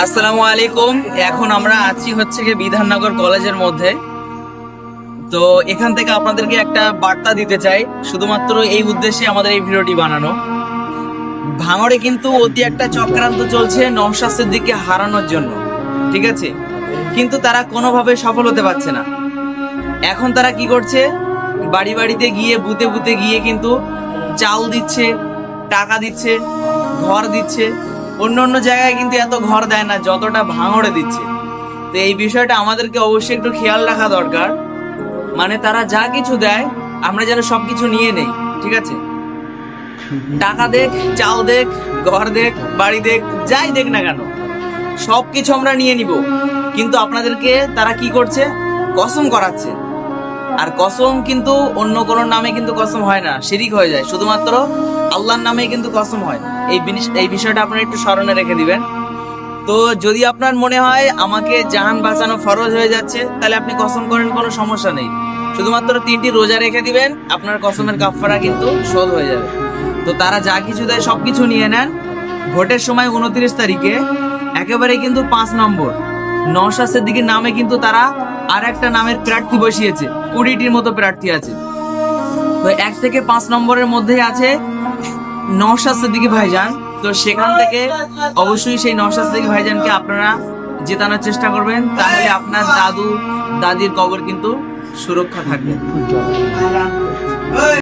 আসসালামু আলাইকুম। এখন আমরা আছি হচ্ছে কি বিধাননগর কলেজের মধ্যে। তো এখান থেকে আপনাদেরকে একটা বার্তা দিতে চাই, শুধুমাত্র এই উদ্দেশ্যে আমাদের এই ভিডিওটি বানানো। ভাঙড়ে কিন্তু অতি একটা চক্রান্ত চলছে নওশাদ সিদ্দিকীকে হারানোর জন্য, ঠিক আছে? কিন্তু তারা কোনোভাবে সফল হতে পারছে না। এখন তারা কি করছে, বাড়ি বাড়িতে গিয়ে বুথে বুথে গিয়ে কিন্তু চাল দিচ্ছে, টাকা দিচ্ছে, ঘর দিচ্ছে। অন্য অন্য জায়গায় কিন্তু এত ঘর দেয় না যতটা ভাঙড়ে দিচ্ছে। তো এই বিষয়টা আমাদেরকে অবশ্যই একটু খেয়াল রাখা দরকার। মানে তারা যা কিছু দেয় আমরা যেন সবকিছু নিয়ে নেই, ঠিক আছে? টাকা দেখ, চাল দেখ, ঘর দেখ, বাড়ি দেখ, যাই দেখ না কেন সবকিছু আমরা নিয়ে নিব। কিন্তু আপনাদেরকে তারা কি করছে, কসম করাচ্ছে। আর কসম কিন্তু অন্য কোনো নামে কিন্তু কসম হয় না, শিরিক হয়ে যায়। শুধুমাত্র আল্লাহর নামে কিন্তু কসম হয়। এই বিষয়টা আপনারা একটু স্মরণে রেখে দিবেন। তো যদি আপনার মনে হয় আমাকে জান বাঁচানো ফরজ হয়ে যাচ্ছে, তাহলে আপনি কসম করেন, কোনো সমস্যা নেই। শুধুমাত্র 3টি রোজা রেখে দিবেন, আপনার কসমের কাফারা কিন্তু শোধ হয়ে যাবে। তো তারা যা কিছু দেয় সবকিছু নিয়ে নেন। ভোটের সময় 29 তারিখে একেবারে কিন্তু 5 নম্বর নওশাদ সিদ্দিকীর নামে কিন্তু তারা আর একটা নামের প্রার্থী বসিয়েছে। 20টির মতো প্রার্থী আছে। তো 1 থেকে 5 নম্বরের মধ্যে আছে নওশাদ সিদ্দিকী ভাইজান। তো সেখান থেকে অবশ্যই সেই নওশাদ সিদ্দিকী ভাইজানকে আপনারা জেতানোর চেষ্টা করবেন, তাহলে আপনার দাদু দাদির কবর কিন্তু সুরক্ষা থাকবে।